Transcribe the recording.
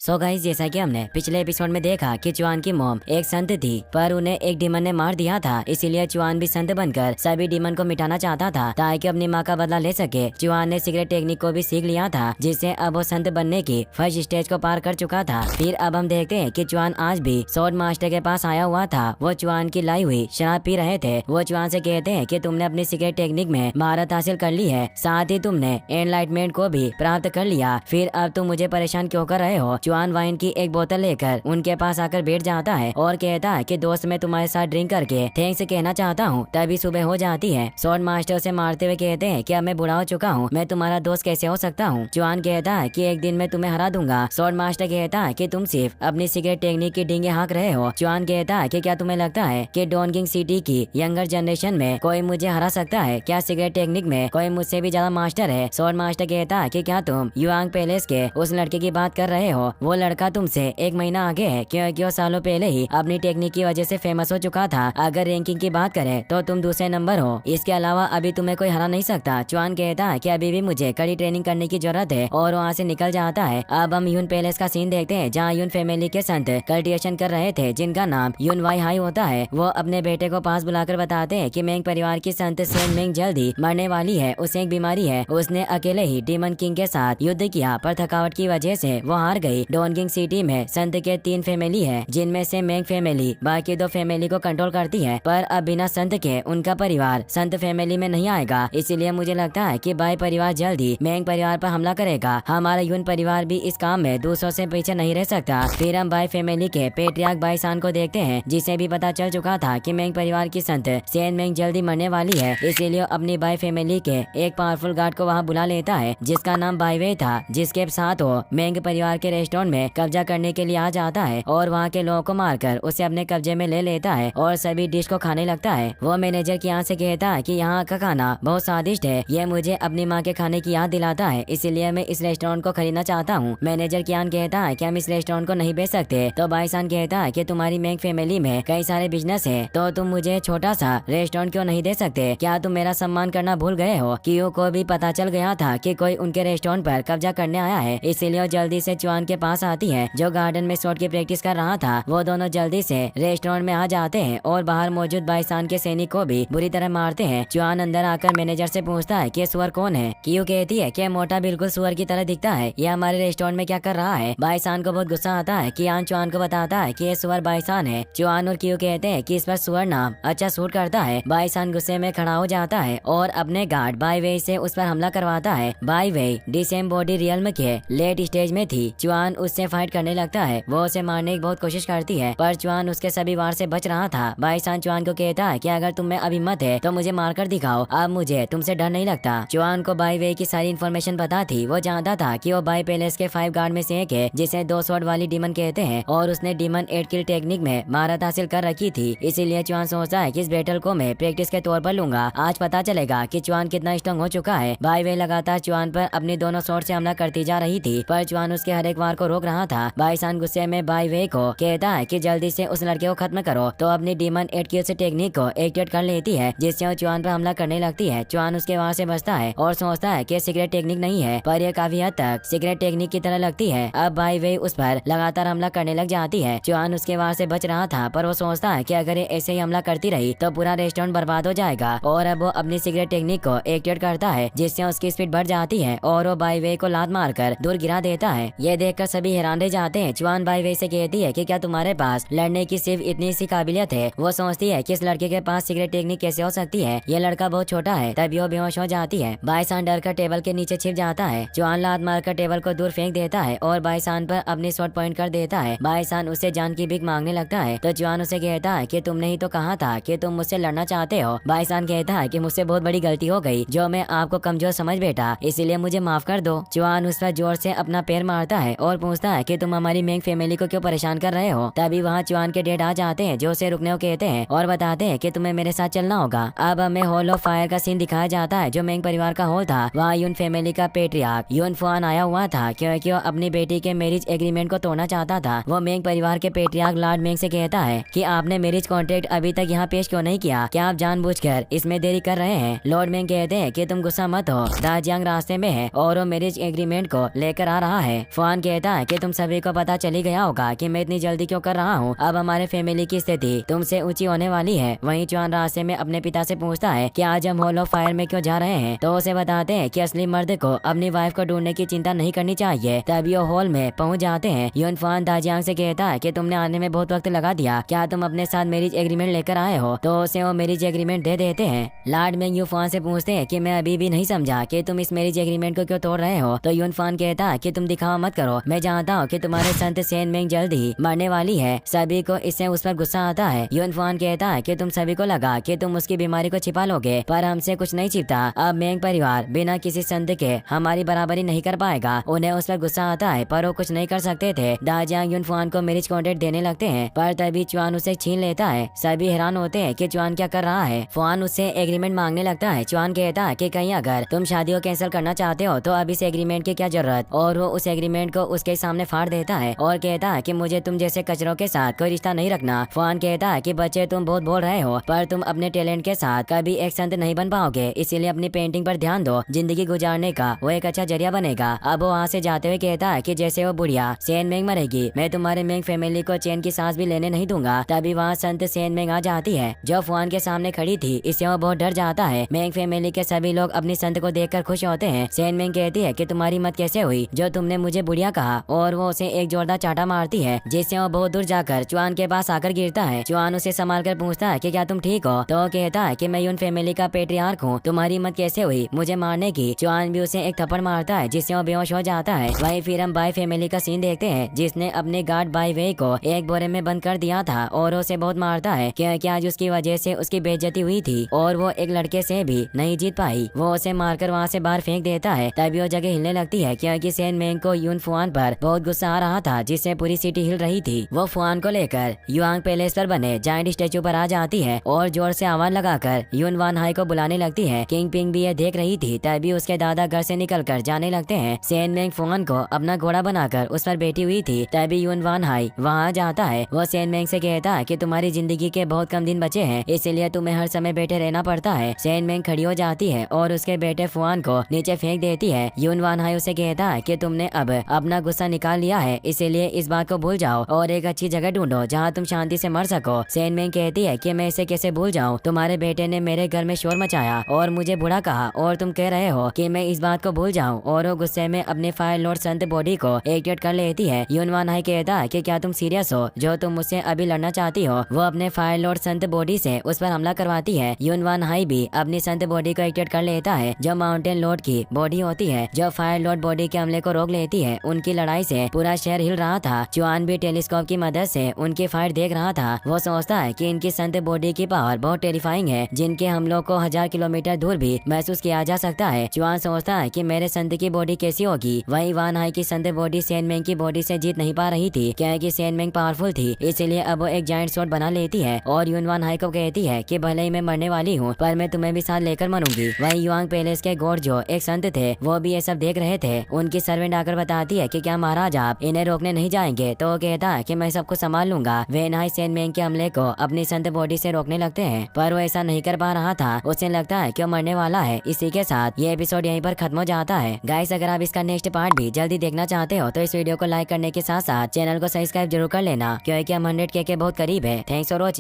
So guys, जैसा कि हमने पिछले एपिसोड में देखा कि चुआन की मॉम एक संत थी, पर उन्हें एक डीमन ने मार दिया था। इसीलिए चुआन भी संत बनकर सभी डीमन को मिटाना चाहता था ताकि अपनी माँ का बदला ले सके। चुआन ने सीक्रेट टेक्निक को भी सीख लिया था, जिससे अब वो संत बनने की फर्स्ट स्टेज को पार कर चुका था। फिर अब हम देखते हैं कि चुआन आज भी स्वॉर्ड मास्टर के पास आया हुआ था। वो चुआन की लाई हुई शराब पी रहे थे। वो चुआन से कहते हैं कि तुमने अपनी सीक्रेट टेक्निक में महारत हासिल कर ली है, साथ ही तुमने एनलाइटमेंट को भी प्राप्त कर लिया। फिर अब तुम मुझे परेशान क्यों कर रहे हो? चुआन वाइन की एक बोतल लेकर उनके पास आकर बैठ जाता है और कहता है कि दोस्त, मैं तुम्हारे साथ ड्रिंक करके थैंक्स कहना चाहता हूँ। तभी सुबह हो जाती है। स्वॉर्ड मास्टर से मारते हुए कहते हैं कि अब मैं बुढ़ा हो चुका हूँ, मैं तुम्हारा दोस्त कैसे हो सकता हूँ? चुआन कहता है कि एक दिन मैं तुम्हें हरा दूंगा। स्वॉर्ड मास्टर कहता है कि तुम सिर्फ अपनी सीक्रेट टेक्निक की डींगे हाँक रहे हो। चुआन कहता है कि क्या तुम्हें लगता है कि डॉन किंग सिटी की यंगर जनरेशन में कोई मुझे हरा सकता है? क्या सीक्रेट टेक्निक में कोई मुझसे भी ज्यादा मास्टर है? स्वॉर्ड मास्टर कहता है कि क्या तुम युआंग पैलेस के उस लड़के की बात कर रहे हो? वो लड़का तुमसे एक महीना आगे है, क्योंकि वो सालों पहले ही अपनी टेक्निक की वजह से फेमस हो चुका था। अगर रैंकिंग की बात करें तो तुम दूसरे नंबर हो। इसके अलावा अभी तुम्हें कोई हरा नहीं सकता। चुआन कहता है कि अभी भी मुझे कड़ी ट्रेनिंग करने की जरूरत है और वहाँ से निकल जाता है। अब हम यून पैलेस का सीन देखते हैं, जहाँ यून फैमिली के संत कल्टिवेशन कर रहे थे, जिनका नाम यून वाई हाई होता है। वो अपने बेटे को पास बुलाकर बताते हैं कि मेंग परिवार की संत सेन मेंग जल्दी मरने वाली है, उसे एक बीमारी है। उसने अकेले ही डीमन किंग के साथ युद्ध किया, पर थकावट की वजह से वो हार गई। डॉन किंग सिटी में संत के 3 फैमिली है, जिनमें से मेंग फैमिली बाकी 2 फैमिली को कंट्रोल करती है। पर अब बिना संत के उनका परिवार संत फैमिली में नहीं आएगा। इसीलिए मुझे लगता है कि बाई परिवार जल्दी मेंग परिवार पर हमला करेगा। हमारा यून परिवार भी इस काम में दूसरों से पीछे नहीं रह सकता। फिर हम बाई फैमिली के पेट्रियार्क बाई सान को देखते हैं, जिसे भी पता चल चुका था कि मेंग परिवार की संत सेन मेंग जल्दी मरने वाली है। इसीलिए अपनी बाई फैमिली के एक पावरफुल गार्ड को वहाँ बुला लेता है, जिसका नाम बाई वे था, जिसके साथ वो मेंग परिवार के रेस्टोरेंट में कब्जा करने के लिए आ जाता है और वहाँ के लोगों को मारकर उसे अपने कब्जे में ले लेता है और सभी डिश को खाने लगता है। वो मैनेजर की यहाँ से कहता है कि यहाँ का खाना बहुत स्वादिष्ट है, ये मुझे अपनी माँ के खाने की याद दिलाता है, इसीलिए मैं इस रेस्टोरेंट को खरीदना चाहता हूँ। मैनेजर कियान कहता है कि हम इस रेस्टोरेंट को नहीं बेच सकते। तो बाईसान कहता है कि तुम्हारी मेंग फैमिली में कई सारे बिजनेस है, तो तुम मुझे छोटा सा रेस्टोरेंट क्यों नहीं दे सकते? क्या तुम मेरा सम्मान करना भूल गए हो? कियो को भी पता चल गया था कि कोई उनके रेस्टोरेंट पर कब्जा करने आया है, इसीलिए वो जल्दी से चुआन के पास आती है, जो गार्डन में शॉट की प्रैक्टिस कर रहा था। वो दोनों जल्दी से रेस्टोरेंट में आ जाते हैं और बाहर मौजूद बाईसान के सैनिक को भी बुरी तरह मारते हैं। चुआन अंदर आकर मैनेजर से पूछता है कि सुअर कौन है? कियो कहती है कि मोटा बिल्कुल सुअर की तरह दिखता है, ये हमारे रेस्टोरेंट में क्या कर रहा है? बाईसान को बहुत गुस्सा आता है। कियान चुआन को बताता है कि ये सुअर बाईसान है। चुआन और कियो कहते हैं कि इस पर सुअर नाम अच्छा सूट करता है। बाईसान गुस्से में खड़ा हो जाता है और अपने गार्ड बाई वे से उस पर हमला करवाता है। बाई वे डिसेम बॉडी रियल्म के लेट स्टेज में थी। चुआन उससे फाइट करने लगता है। वो उसे मारने की बहुत कोशिश करती है, पर चुआन उसके सभी वार से बच रहा था। बाईसान चुआन को कहता है कि अगर तुम में अभी हिम्मत है तो मुझे मारकर दिखाओ, अब मुझे तुमसे डर नहीं लगता। चुआन को बाई वे की सारी इन्फॉर्मेशन पता थी। वो जानता था कि वो बाई पैलेस के 5 गार्ड में से एक है, जिसे 2 स्वॉर्ड वाली डीमन कहते हैं, और उसने डीमन 8 किल टेक्निक में महारत हासिल कर रखी थी। इसीलिए चुआन सोचता है कि इस बैटल को मैं प्रैक्टिस के तौर पर लूंगा। आज पता चलेगा कि चुआन कितना स्ट्रॉन्ग हो चुका है। बाई वे लगातार चुआन पर अपनी दोनों स्वॉर्ड से हमला करती जा रही थी, पर चुआन उसके हर एक वार को रोक रहा था। बाईसान गुस्से में बाई वे को कहता है कि जल्दी से उस लड़के को खत्म करो। तो अपनी डीमन 8 किल से टेक्निक को एक्टिवेट कर लेती है, जिससे वो चुआन पर हमला करने लगती है। चुआन उसके वार से बचता है और सोचता है कि सीक्रेट टेक्निक नहीं है, पर यह काफी हद तक सीक्रेट टेक्निक की तरह लगती है। अब बाई वे उस पर लगातार हमला करने लग जाती है। चुआन उसके वार से बच रहा था, पर वो सोचता है कि अगर ये ऐसे ही हमला करती रही तो पूरा रेस्टोरेंट बर्बाद हो जाएगा, और अब वो अपनी सीक्रेट टेक्निक को एक्टिवेट करता है, जिससे उसकी स्पीड बढ़ जाती है और वो बाई वे को लात मारकर दूर गिरा देता है। ये देखकर सभी हैरान रह जाते हैं। चुआन बाई वे से कहती है कि क्या तुम्हारे पास लड़ने की सिर्फ इतनी सी काबिलियत है? वो सोचती है कि इस लड़के के पास सीक्रेट टेक्निक कैसे हो सकती है, ये लड़का बहुत छोटा है। तभी वो बेहोश हो जाती है। बाईसान डर कर टेबल के नीचे छिप जाता है। चुआन लात मारकर टेबल को दूर फेंक देता है और बाईसान पर अपनी शॉट पॉइंट कर देता है। बाईसान उससे जान की भीख मांगने लगता है, तो चुआन उसे कहता है कि तुमने ही तो कहा था कि तुम मुझसे लड़ना चाहते हो। बाईसान कहता है कि मुझसे बहुत बड़ी गलती हो गई, जो मैं आपको कमजोर समझ बैठा, इसीलिए मुझे माफ कर दो। चुआन उस पर जोर से अपना पैर मारता है और पूछता है कि तुम हमारी मेंग फैमिली को क्यों परेशान कर रहे हो? तभी वहाँ चुआन के डैड आ जाते हैं, जो उसे रुकने को कहते हैं और बताते हैं कि तुम्हें मेरे साथ चलना होगा। अब हमें हॉल ऑफ फायर का सीन दिखाया जाता है, जो मेंग परिवार का हॉल था। वहाँ यून फैमिली का पेट्रियार्क यून फुआन आया हुआ था, क्योंकि वो अपनी बेटी के मैरिज एग्रीमेंट को तोड़ना चाहता था। वो मेंग परिवार के पेट्रियार्क लॉर्ड मेंग से कहता है कि आपने मैरिज कॉन्ट्रैक्ट अभी तक यहाँ पेश क्यों नहीं किया? क्या आप जानबूझकर इसमें देरी कर रहे हैं? लॉर्ड मेंग कहते हैं कि तुम गुस्सा मत हो, दाजियांग रास्ते में है और वो मैरिज एग्रीमेंट को लेकर आ रहा है। फुआन कहता कहता है कि तुम सभी को पता चली गया होगा कि मैं इतनी जल्दी क्यों कर रहा हूँ। अब हमारे फैमिली की स्थिति तुमसे ऊंची होने वाली है। वहीं चुआन रास्ते में अपने पिता से पूछता है कि आज हम हॉल ऑफ फायर में क्यों जा रहे हैं, तो उसे बताते हैं कि असली मर्द को अपनी वाइफ को ढूंढने की चिंता नहीं करनी चाहिए। तभी वो हॉल में पहुंच जाते हैं। यूनफान दाजियांग से कहता है कि तुमने आने में बहुत वक्त लगा दिया, क्या तुम अपने साथ मैरिज एग्रीमेंट लेकर आए हो, तो उसे वो मैरिज एग्रीमेंट दे देते हैं। लॉर्ड मेंग यूनफान से पूछते हैं कि मैं अभी भी नहीं समझा कि तुम इस मैरिज एग्रीमेंट को क्यों तोड़ रहे हो, तो यूनफान कहता है कि तुम दिखावा मत करो, मैं जानता हूँ कि तुम्हारे संत सेन मेंग जल्द ही मरने वाली है। सभी को इससे उस पर गुस्सा आता है। यूनफान कहता है कि तुम सभी को लगा कि तुम उसकी बीमारी को छिपा लोगे, पर हमसे कुछ नहीं छिपता। अब मेंग परिवार बिना किसी संत के हमारी बराबरी नहीं कर पाएगा। उन्हें उस पर गुस्सा आता है, पर वो कुछ नहीं कर सकते थे। दाजियांग यूनफान को मैरिज कॉन्ट्रैक्ट देने लगते हैं, पर तभी चुआन उसे छीन लेता है। सभी हैरान होते हैं कि चुआन क्या कर रहा है। फुआन उससे एग्रीमेंट मांगने लगता है। चुआन कहता है कि कहीं अगर तुम शादी को कैंसिल करना चाहते हो तो अब इस एग्रीमेंट की क्या जरूरत, और वो उस एग्रीमेंट को उसके सामने फाड़ देता है और कहता है कि मुझे तुम जैसे कचरों के साथ कोई रिश्ता नहीं रखना। फुआन कहता है कि बच्चे तुम बहुत बोल रहे हो, पर तुम अपने टैलेंट के साथ कभी एक संत नहीं बन पाओगे, इसीलिए अपनी पेंटिंग पर ध्यान दो, जिंदगी गुजारने का वो एक अच्छा जरिया बनेगा। अब वो वहाँ से जाते हुए कहता है कि जैसे वो बुढ़िया सेन मेंग मरेगी, मैं तुम्हारे मेंग फैमिली को चैन की सांस भी लेने नहीं दूंगा। तभी वहाँ संत सेन मेंग आ जाती है, जो फुआन के सामने खड़ी थी। इससे वो बहुत डर जाता है। मेंग फैमिली के सभी लोग अपनी संत को देखकर खुश होते हैं। सेन मेंग कहती है कि तुम्हारी मत कैसे हुई जो तुमने मुझे बुढ़िया कहा, और वो उसे एक जोरदार चाटा मारती है, जिससे वो बहुत दूर जाकर चुआन के पास आकर गिरता है। चुआन उसे संभाल कर पूछता है कि क्या तुम ठीक हो, तो कहता है कि मैं यून फैमिली का पेट्रियार्क हूँ, तुम्हारी हिम्मत कैसे हुई मुझे मारने की। चुआन भी उसे एक थप्पड़ मारता है, जिससे वो बेहोश हो जाता है। वहीं फिर हम बाई फैमिली का सीन देखते हैं, जिसने अपने गार्ड बाई वे को एक बोरे में बंद कर दिया था और उसे बहुत मारता है, क्योंकि आज उसकी वजह से उसकी बेइज्जती हुई थी और वो एक लड़के से भी नहीं जीत पाई। वो उसे मारकर वहाँ से बाहर फेंक देता है। तभी वो जगह हिलने लगती है, क्योंकि सेन मेंग को यून फुआन पर बहुत गुस्सा आ रहा था, जिससे पूरी सिटी हिल रही थी। वो फुआन को लेकर युआंग पैलेस पर बने जायंट स्टेचू पर आ जाती है और जोर से आवाज लगाकर यून वान हाई को बुलाने लगती है। किंग पिंग भी ये देख रही थी। तभी उसके दादा घर से निकलकर जाने लगते हैं। सेन मेंग फुआन को अपना घोड़ा बनाकर उस पर बैठी हुई थी। तभी यून वान हाई वहाँ जाता है। वो सेन मेंग से कहता है कि तुम्हारी जिंदगी के बहुत कम दिन बचे हैं, इसलिए तुम्हें हर समय बैठे रहना पड़ता है। सेन मेंग खड़ी हो जाती है और उसके बेटे फुआन को नीचे फेंक देती है। यून वान हाई उसे कहता है कि तुमने अब अपना गुस्सा निकाल लिया है, इसीलिए इस बात को भूल जाओ और एक अच्छी जगह ढूंढो जहाँ तुम शांति से मर सको। सेन मेंग कहती है कि मैं इसे कैसे भूल जाऊँ, तुम्हारे बेटे ने मेरे घर में शोर मचाया और मुझे बुरा कहा, और तुम कह रहे हो कि मैं इस बात को भूल जाऊँ। और वो गुस्से में अपने फायर लॉर्ड संत बॉडी को एक्टिवेट कर लेती है। यून वान हाई कहता है कि क्या तुम सीरियस हो जो तुम मुझसे अभी लड़ना चाहती हो। वो अपने फायर लॉर्ड संत बॉडी से उस पर हमला करवाती है। यून वान हाई भी अपनी संत बॉडी को एक्टिवेट कर लेता है, जो माउंटेन लॉर्ड की बॉडी होती है, जो फायर लॉर्ड बॉडी के हमले को रोक लेती है। उनकी लड़ाई से पूरा शहर हिल रहा था। चुआन भी टेलीस्कोप की मदद से उनकी फाइट देख रहा था। वो सोचता है कि इनकी संत बॉडी की पावर बहुत टेरिफाइंग है, जिनके हमलों को 1000 किलोमीटर दूर भी महसूस किया जा सकता है। चुआन सोचता है कि मेरे संत की बॉडी कैसी होगी। वहीं वान हाई की संत बॉडी सेन मेंग की बॉडी से जीत नहीं पा रही थी, क्योंकि सेन मेंग पावरफुल थी, इसलिए अब वो एक जायंट स्वॉर्ड बना लेती है और यून वान हाई को कहती है कि भले ही मैं मरने वाली हूँ, पर मैं तुम्हें भी साथ लेकर मरूंगी। वहीं युआंग पैलेस के गॉड जो एक संत थे, वो भी ये सब देख रहे थे। उनकी सर्वेंट आकर बताती है कि क्या महाराज आप इन्हें रोकने नहीं जाएंगे, तो वो कहता है कि मैं सबको संभाल लूंगा। वेन हाई सेन मेंग के हमले को अपनी संत बॉडी से रोकने लगते हैं, पर वो ऐसा नहीं कर पा रहा था। उसे लगता है कि वो मरने वाला है। इसी के साथ ये एपिसोड यहीं पर खत्म हो जाता है। गाइस, अगर आप इसका नेक्स्ट पार्ट भी जल्दी देखना चाहते हो तो इस वीडियो को लाइक करने के साथ साथ चैनल को सब्सक्राइब जरूर कर लेना, क्योंकि हम 100K के बहुत करीब है। Thanks for watching.